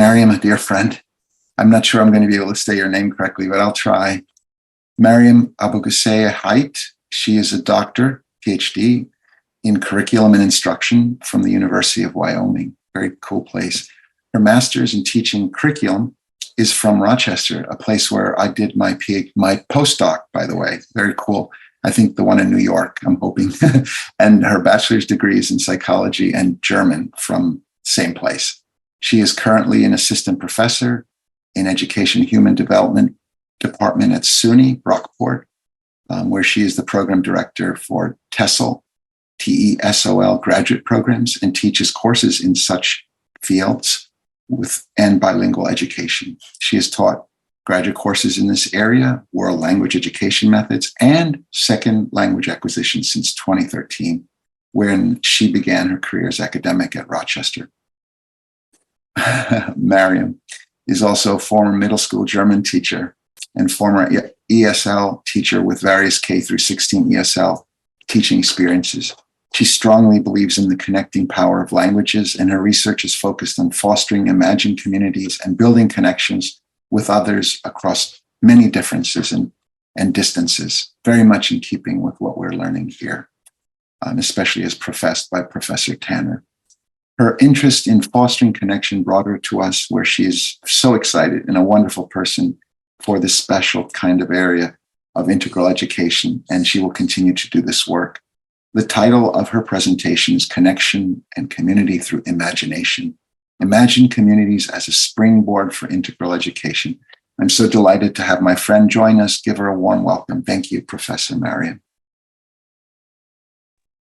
Marium, a dear friend. I'm not sure I'm going to be able to say your name correctly, but I'll try. Marium Abugasea Heidt. She is a doctor, PhD, in curriculum and instruction from the University of Wyoming. Very cool place. Her master's in teaching curriculum is from Rochester, a place where I did my postdoc, by the way. Very cool. I think the one in New York, I'm hoping. And her bachelor's degree is in psychology and German from the same place. She is currently an assistant professor in education and human development department at SUNY Brockport, where she is the program director for TESOL, TESOL graduate programs, and teaches courses in such fields and bilingual education. She has taught graduate courses in this area, world language education methods, and second language acquisition since 2013, when she began her career as academic at Rochester. Marium is also a former middle school German teacher and former ESL teacher with various K through 16 ESL teaching experiences. She strongly believes in the connecting power of languages, and her research is focused on fostering imagined communities and building connections with others across many differences and distances, very much in keeping with what we're learning here, especially as professed by Professor Tanner. Her interest in fostering connection brought her to us, where she is so excited and a wonderful person for this special kind of area of integral education, and she will continue to do this work. The title of her presentation is Connection and Community Through Imagination. Imagine communities as a springboard for integral education. I'm so delighted to have my friend join us. Give her a warm welcome. Thank you, Professor Marium.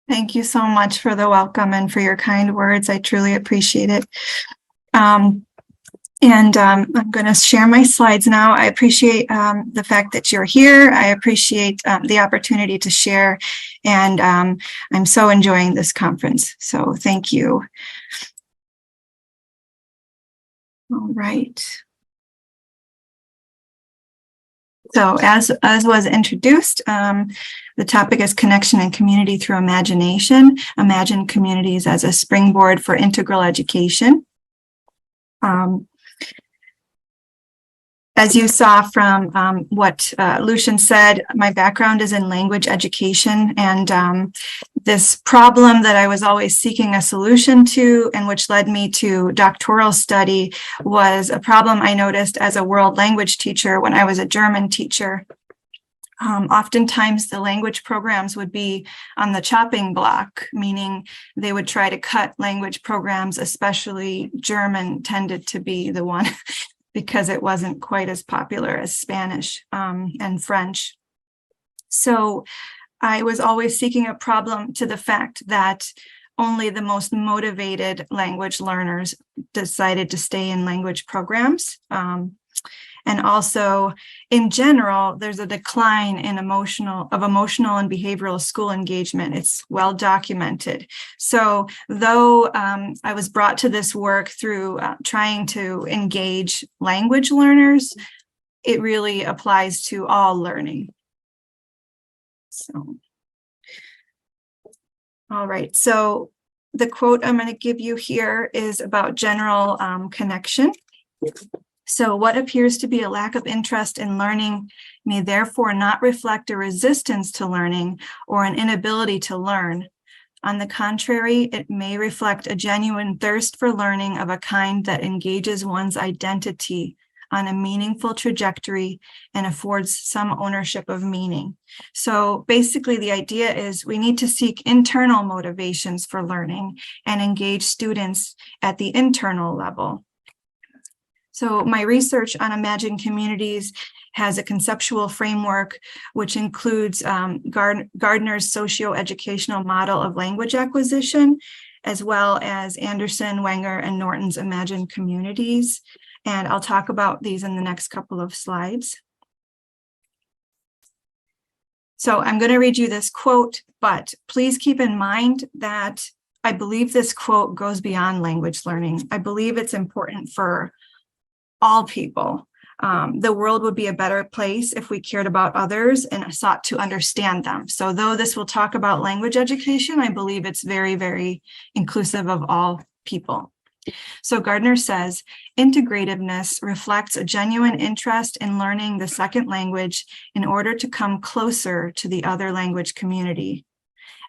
Thank you so much for the welcome and for your kind words. I truly appreciate it. I'm going to share my slides now. I appreciate the fact that you're here. I appreciate the opportunity to share, and I'm so enjoying this conference. So thank you. All right. So as was introduced, the topic is connection and community through imagination. Imagine communities as a springboard for integral education. As you saw from what Lucian said, my background is in language education, and this problem that I was always seeking a solution to, and which led me to doctoral study, was a problem I noticed as a world language teacher when I was a German teacher. Oftentimes the language programs would be on the chopping block, meaning they would try to cut language programs, especially German tended to be the one because it wasn't quite as popular as Spanish and French. So I was always seeking a problem to the fact that only the most motivated language learners decided to stay in language programs. And also, in general, there's a decline in emotional and behavioral school engagement. It's well documented. So though I was brought to this work through trying to engage language learners, it really applies to all learning. So, all right. So the quote I'm going to give you here is about general connection. So what appears to be a lack of interest in learning may therefore not reflect a resistance to learning or an inability to learn. On the contrary, it may reflect a genuine thirst for learning of a kind that engages one's identity on a meaningful trajectory and affords some ownership of meaning. So basically the idea is we need to seek internal motivations for learning and engage students at the internal level. So my research on imagined communities has a conceptual framework, which includes Gardner's socio-educational model of language acquisition, as well as Anderson, Wenger, and Norton's imagined communities. And I'll talk about these in the next couple of slides. So I'm going to read you this quote, but please keep in mind that I believe this quote goes beyond language learning. I believe it's important for all people. The world would be a better place if we cared about others and sought to understand them. So though this will talk about language education, I believe it's very, very inclusive of all people. So Gardner says, integrativeness reflects a genuine interest in learning the second language in order to come closer to the other language community.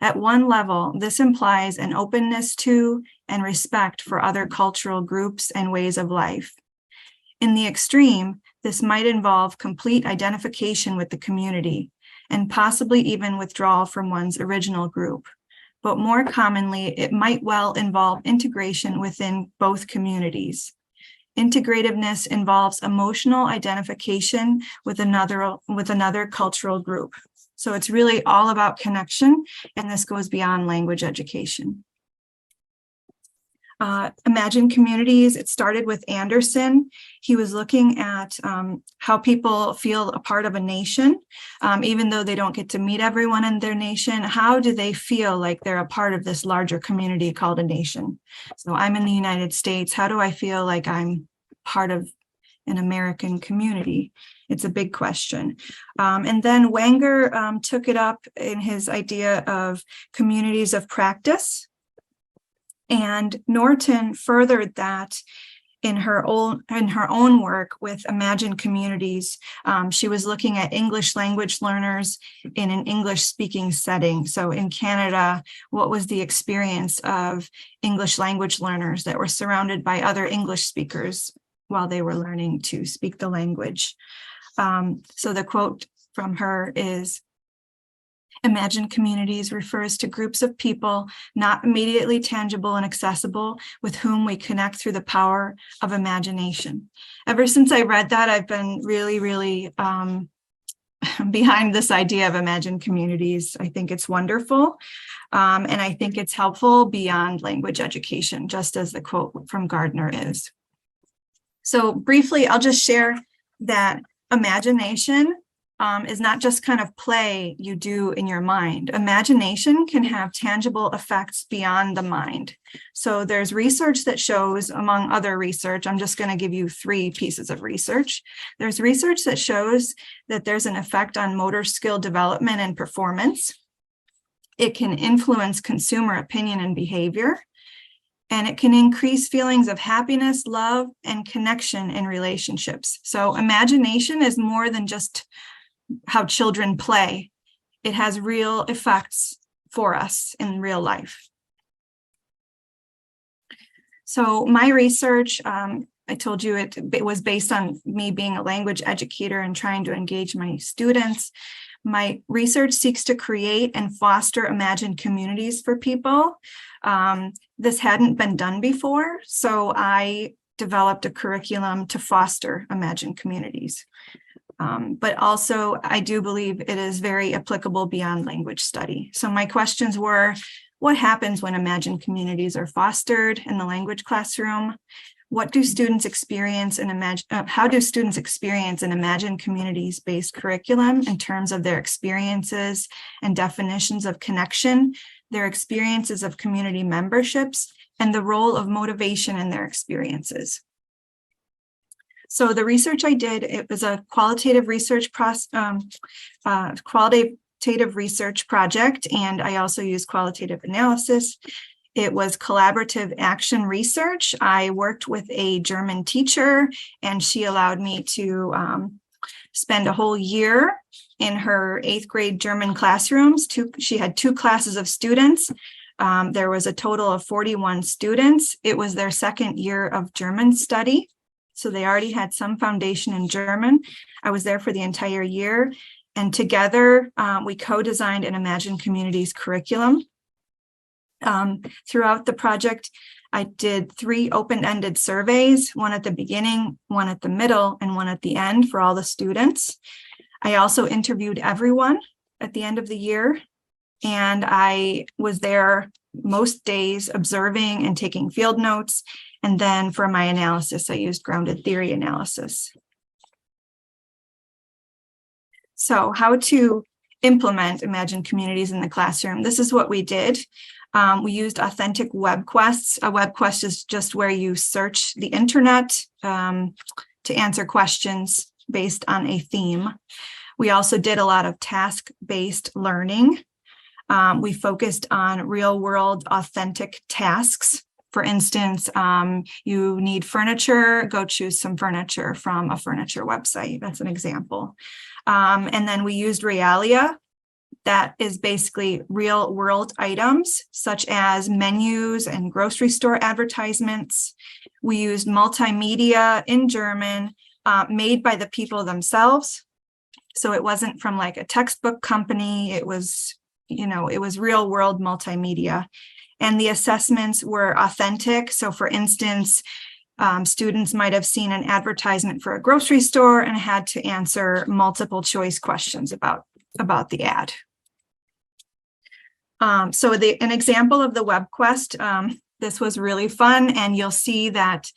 At one level, this implies an openness to and respect for other cultural groups and ways of life. In the extreme, this might involve complete identification with the community and possibly even withdrawal from one's original group. But more commonly, it might well involve integration within both communities. Integrativeness involves emotional identification with another cultural group. So it's really all about connection, and this goes beyond language education. Imagine communities, it started with Anderson. He was looking at how people feel a part of a nation, even though they don't get to meet everyone in their nation. How do they feel like they're a part of this larger community called a nation? So I'm in the United States. How do I feel like I'm part of an American community? It's a big question. And then Wenger took it up in his idea of communities of practice. And Norton furthered that in her own work with Imagine Communities. She was looking at English language learners in an English speaking setting. So in Canada, what was the experience of English language learners that were surrounded by other English speakers while they were learning to speak the language? So the quote from her is, Imagine communities refers to groups of people not immediately tangible and accessible with whom we connect through the power of imagination. Ever since I read that, I've been really behind this idea of Imagine communities. I think it's wonderful. And I think it's helpful beyond language education, just as the quote from Gardner is. So briefly, I'll just share that imagination is not just kind of play you do in your mind. Imagination can have tangible effects beyond the mind. So there's research that shows, among other research, I'm just going to give you 3 pieces of research. There's research that shows that there's an effect on motor skill development and performance. It can influence consumer opinion and behavior. And it can increase feelings of happiness, love, and connection in relationships. So imagination is more than just how children play. It has real effects for us in real life. So my research, I told you it was based on me being a language educator and trying to engage my students. My research seeks to create and foster imagined communities for people. This hadn't been done before, so I developed a curriculum to foster imagined communities. But also, I do believe it is very applicable beyond language study. So my questions were, what happens when imagined communities are fostered in the language classroom? What do students experience in how do students experience an imagined communities-based curriculum in terms of their experiences and definitions of connection, their experiences of community memberships, and the role of motivation in their experiences? So the research I did, it was a qualitative research project, and I also used qualitative analysis. It was collaborative action research. I worked with a German teacher, and she allowed me to spend a whole year in her 8th grade German classrooms. She had 2 classes of students. There was a total of 41 students. It was their 2nd year of German study. So they already had some foundation in German. I was there for the entire year. And together, we co-designed an Imagine Communities curriculum. Throughout the project, I did 3 open-ended surveys, one at the beginning, one at the middle, and one at the end for all the students. I also interviewed everyone at the end of the year, and I was there most days observing and taking field notes. And then for my analysis, I used grounded theory analysis. So how to implement Imagine Communities in the classroom. This is what we did. We used authentic WebQuests. A WebQuest is just where you search the internet to answer questions based on a theme. We also did a lot of task-based learning. We focused on real-world authentic tasks. For instance, you need furniture, go choose some furniture from a furniture website. That's an example. And then we used Realia. That is basically real world items such as menus and grocery store advertisements. We used multimedia in German, made by the people themselves. So it wasn't from like a textbook company. It was, it was real world multimedia. And the assessments were authentic. So for instance, students might have seen an advertisement for a grocery store and had to answer multiple choice questions about the ad. So an example of the WebQuest, this was really fun, and you'll see that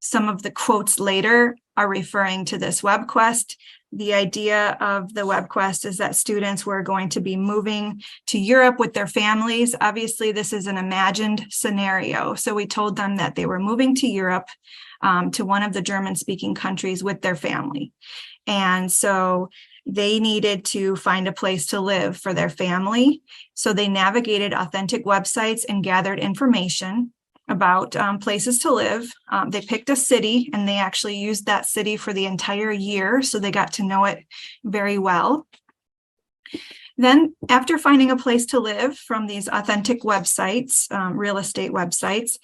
some of the quotes later are referring to this WebQuest. The idea of the WebQuest is that students were going to be moving to Europe with their families. Obviously, this is an imagined scenario. So we told them that they were moving to Europe, to one of the German-speaking countries with their family. And so they needed to find a place to live for their family. So they navigated authentic websites and gathered information about places to live. They picked a city, and they actually used that city for the entire year. So they got to know it very well. Then after finding a place to live from these authentic websites, real estate websites,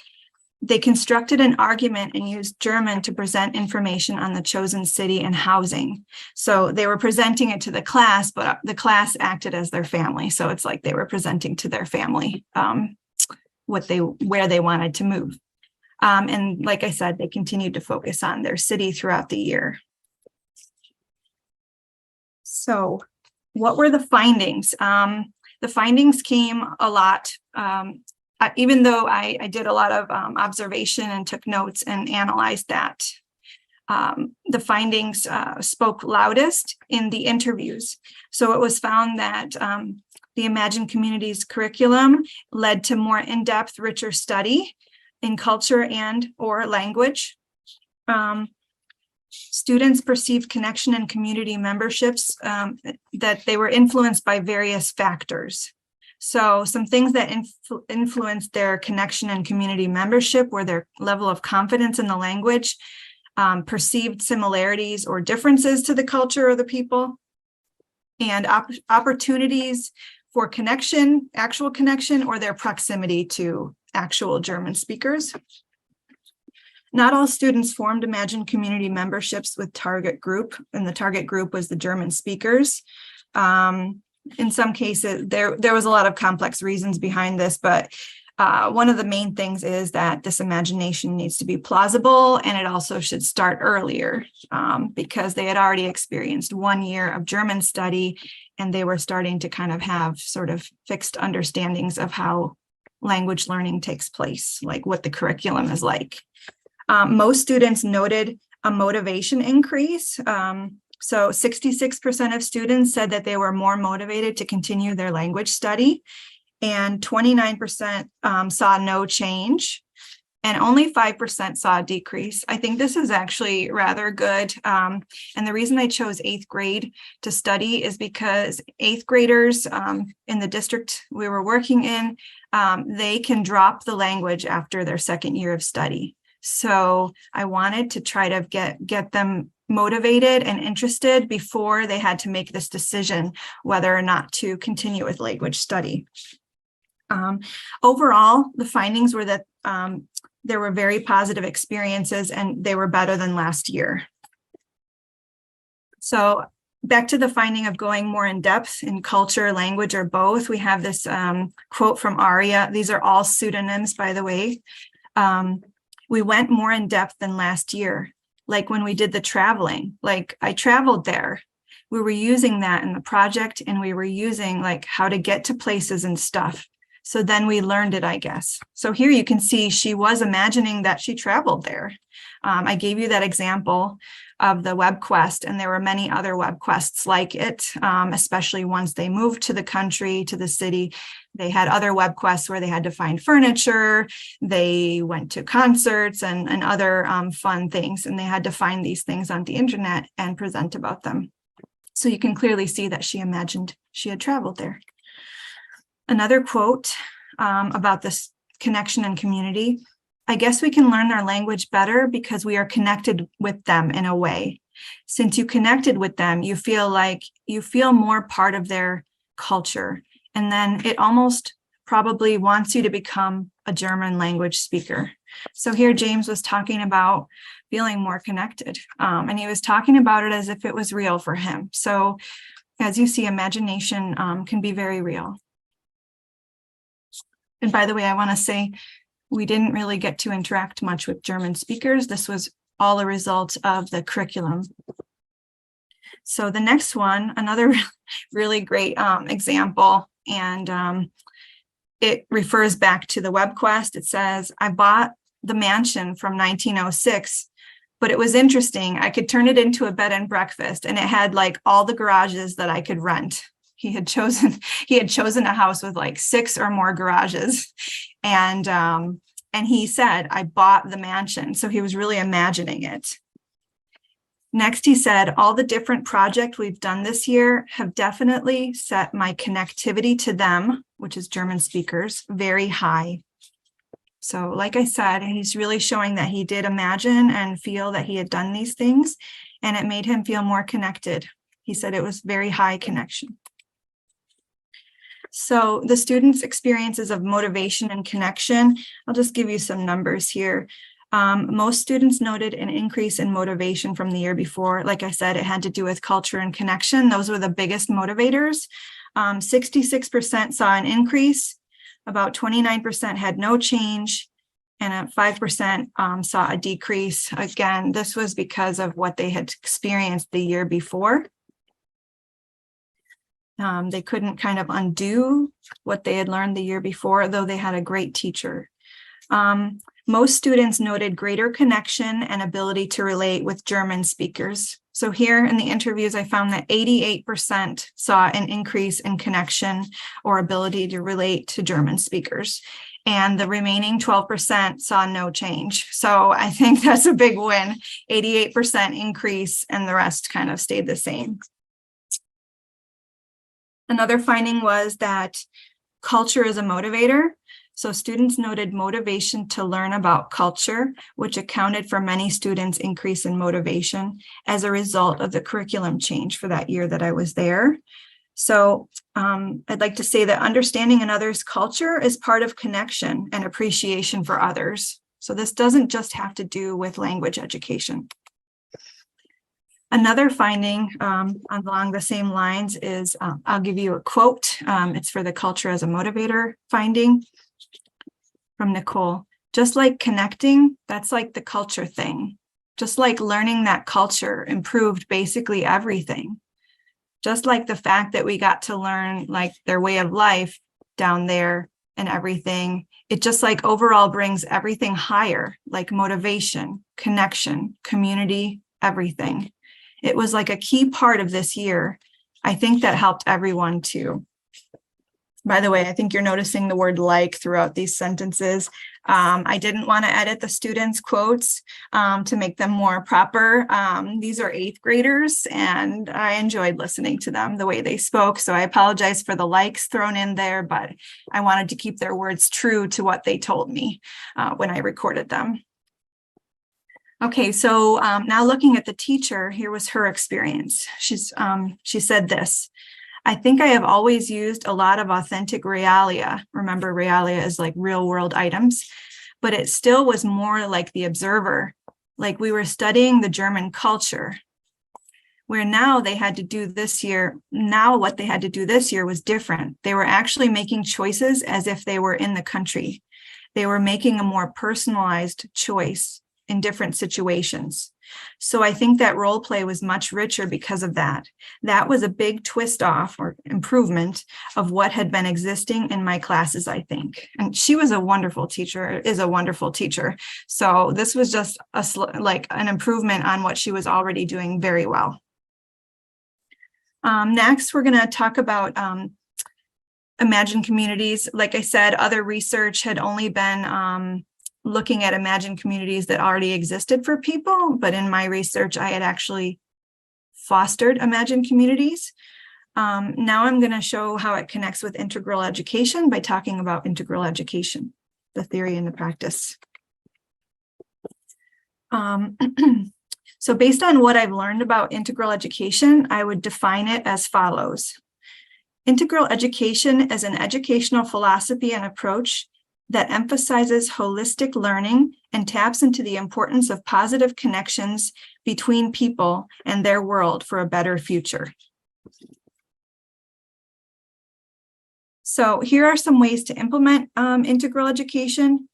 they constructed an argument and used German to present information on the chosen city and housing. So they were presenting it to the class, but the class acted as their family. So it's like they were presenting to their family where they wanted to move. And like I said, they continued to focus on their city throughout the year. So what were the findings? The findings came a lot. Even though I did a lot of observation and took notes and analyzed that, the findings spoke loudest in the interviews. So it was found that the Imagine Communities curriculum led to more in-depth, richer study in culture and or language. Students perceived connection and community memberships, that they were influenced by various factors. So some things that influenced their connection and community membership were their level of confidence in the language, perceived similarities or differences to the culture of the people, and opportunities for connection, actual connection, or their proximity to actual German speakers. Not all students formed Imagine community memberships with target group, and the target group was the German speakers. In some cases, there was a lot of complex reasons behind this, but one of the main things is that this imagination needs to be plausible, and it also should start earlier because they had already experienced 1 year of German study, and they were starting to kind of have sort of fixed understandings of how language learning takes place, like what the curriculum is like. Most students noted a motivation increase. So 66% of students said that they were more motivated to continue their language study, and 29% saw no change, and only 5% saw a decrease. I think this is actually rather good. And the reason I chose 8th grade to study is because 8th graders in the district we were working in, they can drop the language after their 2nd year of study. So I wanted to try to get them motivated and interested before they had to make this decision whether or not to continue with language study. Overall, the findings were that there were very positive experiences, and they were better than last year. So back to the finding of going more in depth in culture, language, or both, we have this quote from Aria. These are all pseudonyms, by the way. We went more in depth than last year. Like when we did the traveling, like I traveled there. We were using that in the project, and we were using like how to get to places and stuff. So then we learned it, I guess. So here you can see she was imagining that she traveled there. I gave you that example of the WebQuest, and there were many other WebQuests like it, especially once they moved to the country, to the city. They had other WebQuests where they had to find furniture. They went to concerts and other fun things, and they had to find these things on the internet and present about them. So you can clearly see that she imagined she had traveled there. Another quote about this connection and community. I guess we can learn their language better because we are connected with them in a way. Since you connected with them, you feel more part of their culture. And then it almost probably wants you to become a German language speaker. So here James was talking about feeling more connected. And he was talking about it as if it was real for him. So as you see, imagination can be very real. And by the way, I want to say, we didn't really get to interact much with German speakers. This was all a result of the curriculum. So the next one, another really great example, and it refers back to the WebQuest. It says, I bought the mansion from 1906, but it was interesting. I could turn it into a bed and breakfast, and it had like all the garages that I could rent. He had chosen a house with like 6 or more garages. And he said, I bought the mansion. So he was really imagining it. Next, he said, all the different projects we've done this year have definitely set my connectivity to them, which is German speakers, very high. So like I said, he's really showing that he did imagine and feel that he had done these things, and it made him feel more connected. He said it was very high connection. So the students' experiences of motivation and connection, I'll just give you some numbers here. Most students noted an increase in motivation from the year before. Like I said, it had to do with culture and connection. Those were the biggest motivators. 66% saw an increase, about 29% had no change, and 5% saw a decrease. Again, this was because of what they had experienced the year before. They couldn't kind of undo what they had learned the year before, though they had a great teacher. Most students noted greater connection and ability to relate with German speakers. So here in the interviews, I found that 88% saw an increase in connection or ability to relate to German speakers. And the remaining 12% saw no change. So I think that's a big win, 88% increase, and the rest kind of stayed the same. Another finding was that culture is a motivator. So students noted motivation to learn about culture, which accounted for many students' increase in motivation as a result of the curriculum change for that year that I was there. So I'd like to say that understanding another's culture is part of connection and appreciation for others. So this doesn't just have to do with language education. Another finding along the same lines is, I'll give you a quote. It's for the culture as a motivator finding from Nicole. Just like connecting, that's like the culture thing. Just like learning that culture improved basically everything. Just like the fact that we got to learn like their way of life down there and everything, it just like overall brings everything higher, like motivation, connection, community, everything. It was like a key part of this year. I think that helped everyone too. By the way, I think you're noticing the word like throughout these sentences. I didn't want to edit the students' quotes to make them more proper. These are 8th graders, and I enjoyed listening to them, the way they spoke. So I apologize for the likes thrown in there, but I wanted to keep their words true to what they told me when I recorded them. Okay, so now looking at the teacher, here was her experience. She said this: I think I have always used a lot of authentic realia. Remember, realia is like real world items, but it still was more like the observer, like we were studying the German culture, where now they had to do this year. Now what they had to do this year was different. They were actually making choices as if they were in the country. They were making a more personalized choice in different situations. So I think that role play was much richer because of that. That was a big twist off or improvement of what had been existing in my classes, I think. And she was a wonderful teacher, is a wonderful teacher. So this was just like an improvement on what she was already doing very well. Next, we're going to talk about imagined communities. Like I said, other research had only been looking at imagined communities that already existed for people, but in my research, I had actually fostered imagined communities. Now I'm going to show how it connects with integral education by talking about integral education, the theory and the practice. So based on what I've learned about integral education, I would define it as follows. Integral education is an educational philosophy and approach that emphasizes holistic learning and taps into the importance of positive connections between people and their world for a better future. So here are some ways to implement integral education,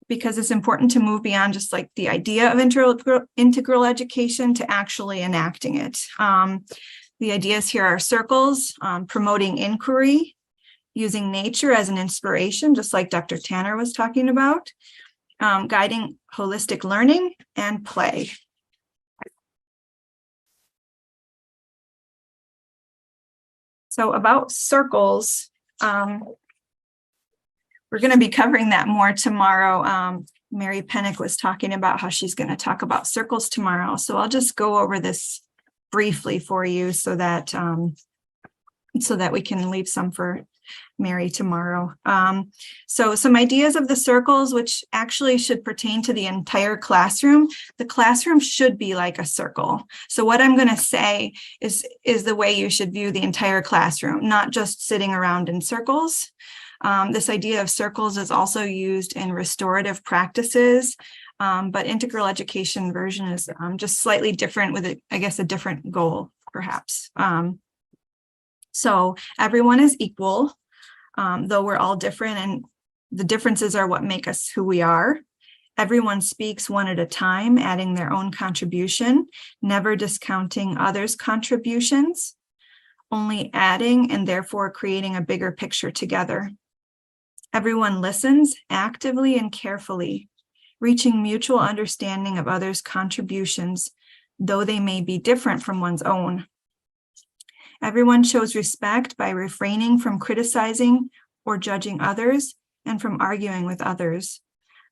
because it's important to move beyond just like the idea of integral education to actually enacting it. The ideas here are circles, promoting inquiry, using nature as an inspiration, just like Dr. Tanner was talking about, guiding holistic learning, and play. So about circles, we're going to be covering that more tomorrow. Mary Pennick was talking about how she's going to talk about circles tomorrow. So I'll just go over this briefly for you so that we can leave some for Mary tomorrow. So some ideas of the circles, which actually should pertain to the entire classroom. The classroom should be like a circle. So what I'm going to say is the way you should view the entire classroom, not just sitting around in circles. This idea of circles is also used in restorative practices, but integral education version is just slightly different with, I guess, a different goal, perhaps. So everyone is equal, though we're all different, and the differences are what make us who we are. Everyone speaks one at a time, adding their own contribution, never discounting others' contributions, only adding and therefore creating a bigger picture together. Everyone listens actively and carefully, reaching mutual understanding of others' contributions, though they may be different from one's own. Everyone shows respect by refraining from criticizing or judging others and from arguing with others.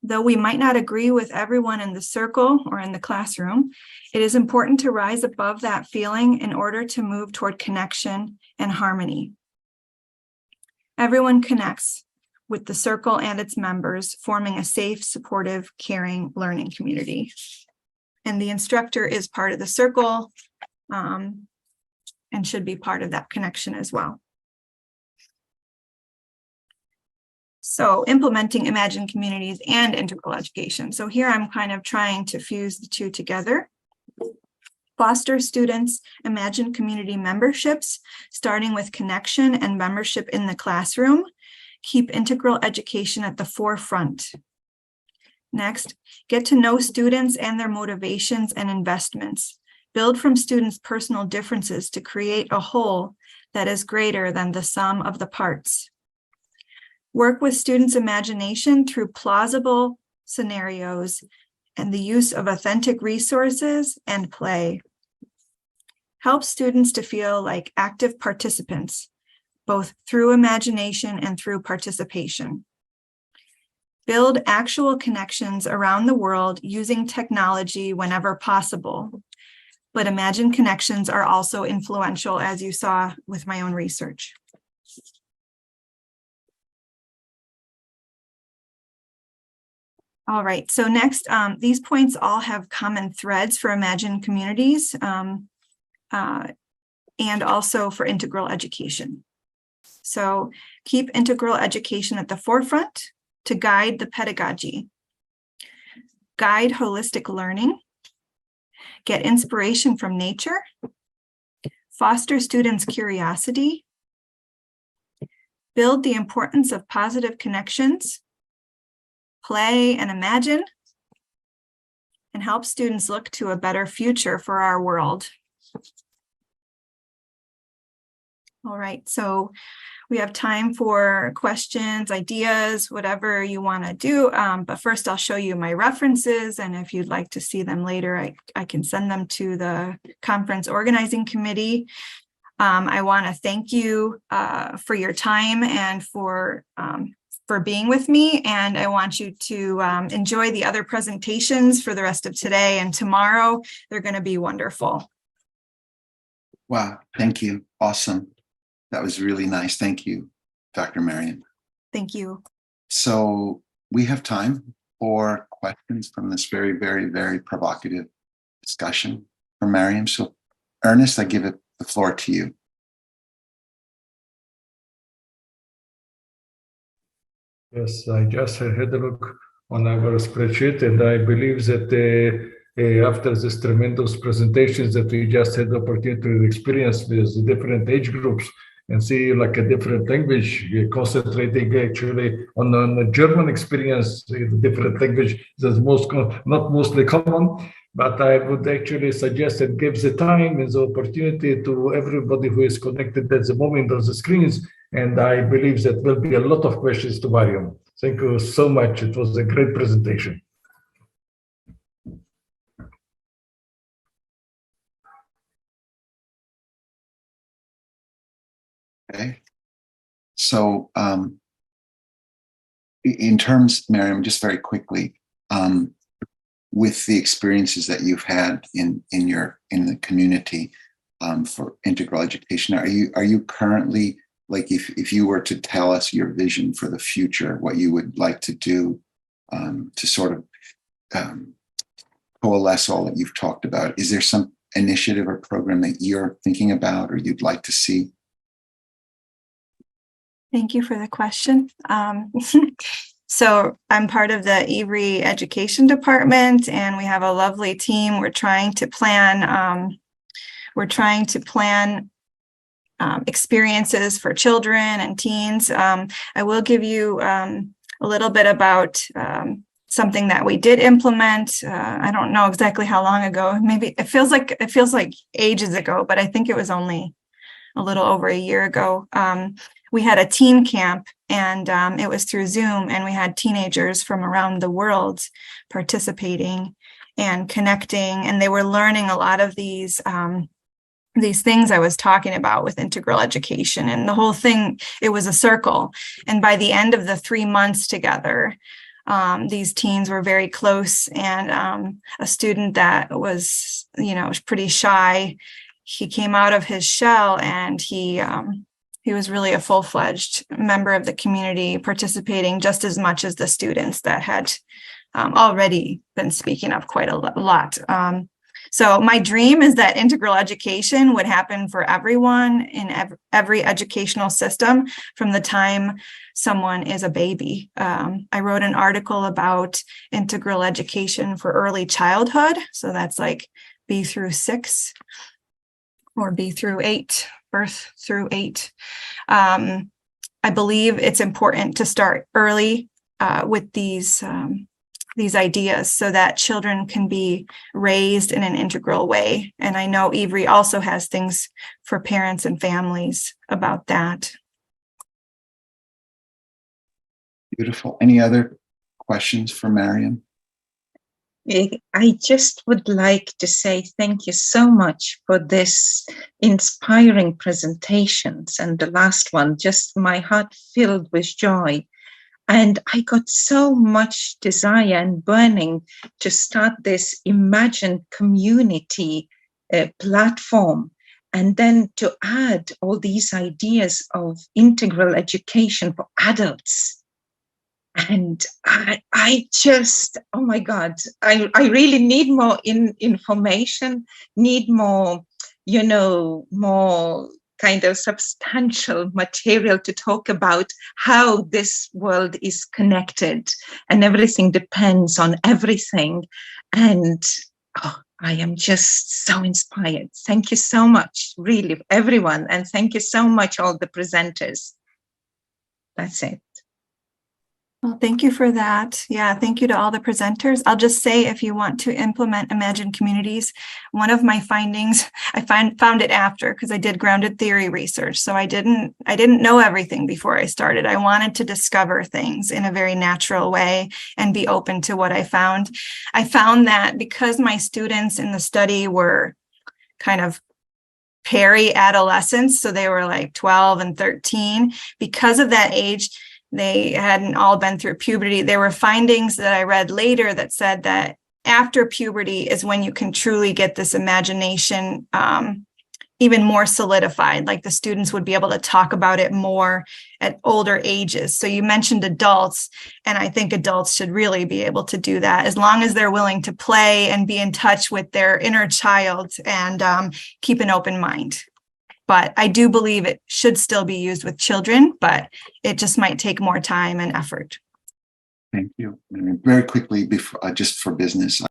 Though we might not agree with everyone in the circle or in the classroom, it is important to rise above that feeling in order to move toward connection and harmony. Everyone connects with the circle and its members, forming a safe, supportive, caring learning community. And the instructor is part of the circle and should be part of that connection as well. So implementing imagined communities and integral education. So here I'm kind of trying to fuse the two together. Foster students' imagined community memberships, starting with connection and membership in the classroom. Keep integral education at the forefront. Next, get to know students and their motivations and investments. Build from students' personal differences to create a whole that is greater than the sum of the parts. Work with students' imagination through plausible scenarios and the use of authentic resources and play. Help students to feel like active participants, both through imagination and through participation. Build actual connections around the world using technology whenever possible. But imagined connections are also influential, as you saw with my own research. All right, so next, these points all have common threads for imagined communities and also for integral education. So keep integral education at the forefront to guide the pedagogy. Guide holistic learning. Get inspiration from nature. Foster students' curiosity. Build the importance of positive connections. Play and imagine. And help students look to a better future for our world. All right, so we have time for questions, ideas, whatever you want to do. But first, I'll show you my references. And if you'd like to see them later, I can send them to the conference organizing committee. I want to thank you for your time and for being with me. And I want you to enjoy the other presentations for the rest of today and tomorrow. They're going to be wonderful. Wow, thank you. Awesome. That was really nice. Thank you, Dr. Marium. Thank you. So we have time or questions from this very, very, very provocative discussion from Marium? So, Ernest, I give the floor to you. Yes, I just had a look on our spreadsheet, and I believe that after this tremendous presentations that we just had the opportunity to experience with the different age groups and see like a different language, concentrating actually on a German experience, different language that's not mostly common, but I would actually suggest it gives the time and the opportunity to everybody who is connected at the moment on the screens. And I believe that will be a lot of questions to Marium. Thank you so much. It was a great presentation. Okay. So in terms, Marium, just very quickly, with the experiences that you've had in the community for integral education, are you currently, like, if you were to tell us your vision for the future, what you would like to do to sort of coalesce all that you've talked about, is there some initiative or program that you're thinking about or you'd like to see? Thank you for the question. So I'm part of the Every Education Department, and we have a lovely team. We're trying to plan experiences for children and teens. I will give you a little bit about something that we did implement. I don't know exactly how long ago. Maybe it feels like ages ago, but I think it was only a little over a year ago. We had a teen camp, and it was through Zoom, and we had teenagers from around the world participating and connecting, and they were learning a lot of these things I was talking about with integral education. And the whole thing, it was a circle. And by the end of the 3 months together, these teens were very close. And a student that was, pretty shy, he came out of his shell, and he was really a full-fledged member of the community, participating just as much as the students that had already been speaking up quite a lot. So my dream is that integral education would happen for everyone in every educational system from the time someone is a baby. I wrote an article about integral education for early childhood. So that's like B through 6 or B through 8, birth through 8. I believe it's important to start early with these ideas so that children can be raised in an integral way. And I know Every also has things for parents and families about that. Beautiful. Any other questions for Marium? I just would like to say thank you so much for this inspiring presentations. And the last one, just my heart filled with joy. And I got so much desire and burning to start this imagined community platform, and then to add all these ideas of integral education for adults. And I just, oh my God, I really need more information, need more, more kind of substantial material to talk about how this world is connected, and everything depends on everything. And I am just so inspired. Thank you so much, really, everyone. And thank you so much, all the presenters. That's it. Well, thank you for that. Yeah, thank you to all the presenters. I'll just say, if you want to implement Imagine Communities, one of my findings, I found it after, because I did grounded theory research. So I didn't know everything before I started. I wanted to discover things in a very natural way and be open to what I found. I found that because my students in the study were kind of peri-adolescents, so they were like 12 and 13, because of that age, they hadn't all been through puberty. There were findings that I read later that said that after puberty is when you can truly get this imagination even more solidified, like the students would be able to talk about it more at older ages. So you mentioned adults, and I think adults should really be able to do that as long as they're willing to play and be in touch with their inner child and keep an open mind. But I do believe it should still be used with children, but it just might take more time and effort. Thank you. And very quickly, before, just for business,